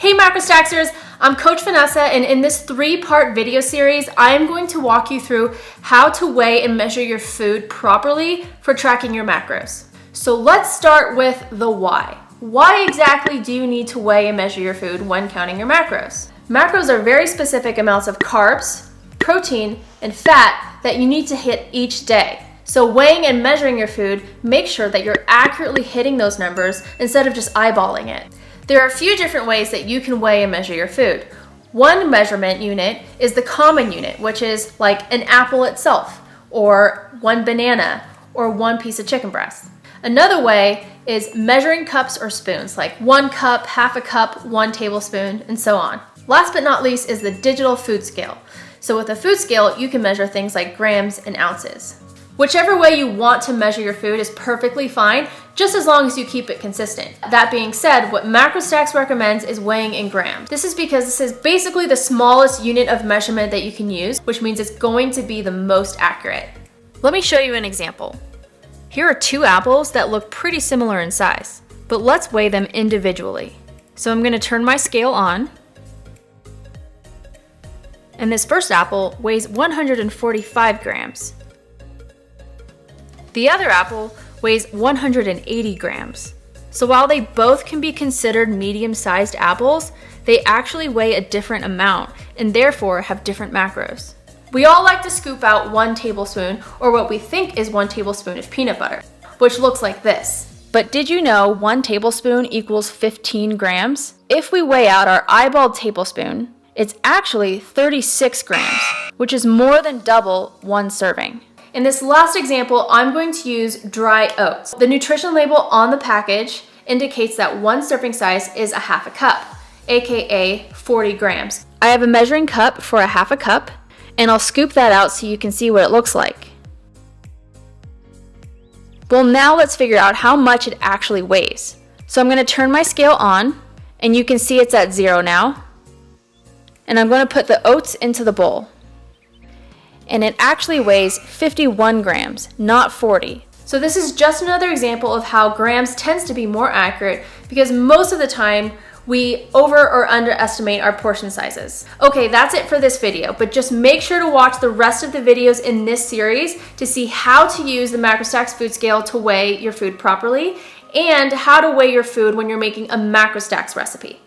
Hey Macrostaxers, I'm Coach Vanessa, and in this 3-part video series, I am going to walk you through how to weigh and measure your food properly for tracking your macros. So let's start with the why. Why exactly do you need to weigh and measure your food when counting your macros? Macros are very specific amounts of carbs, protein, and fat that you need to hit each day. So weighing and measuring your food, make sure that you're accurately hitting those numbers instead of just eyeballing it. There are a few different ways that you can weigh and measure your food. One measurement unit is the common unit, which is like an apple itself, or one banana, or one piece of chicken breast. Another way is measuring cups or spoons, like 1 cup, half a cup, 1 tablespoon, and so on. Last but not least is the digital food scale. So with a food scale, you can measure things like grams and ounces. Whichever way you want to measure your food is perfectly fine, just as long as you keep it consistent. That being said, what Macrostax recommends is weighing in grams. This is because this is basically the smallest unit of measurement that you can use, which means it's going to be the most accurate. Let me show you an example. Here are 2 apples that look pretty similar in size, but let's weigh them individually. So I'm going to turn my scale on, and this first apple weighs 145 grams. The other apple weighs 180 grams. So while they both can be considered medium-sized apples, they actually weigh a different amount and therefore have different macros. We all like to scoop out 1 tablespoon, or what we think is 1 tablespoon of peanut butter, which looks like this. But did you know 1 tablespoon equals 15 grams? If we weigh out our eyeballed tablespoon, it's actually 36 grams, which is more than double 1 serving. In this last example, I'm going to use dry oats. The nutrition label on the package indicates that 1 serving size is a half a cup, aka 40 grams. I have a measuring cup for a half a cup, and I'll scoop that out so you can see what it looks like. Well, now let's figure out how much it actually weighs. So I'm going to turn my scale on, and you can see it's at 0 now. And I'm going to put the oats into the bowl. And it actually weighs 51 grams, not 40. So this is just another example of how grams tends to be more accurate because most of the time we over or underestimate our portion sizes. Okay, that's it for this video, but just make sure to watch the rest of the videos in this series to see how to use the Macrostax food scale to weigh your food properly and how to weigh your food when you're making a Macrostax recipe.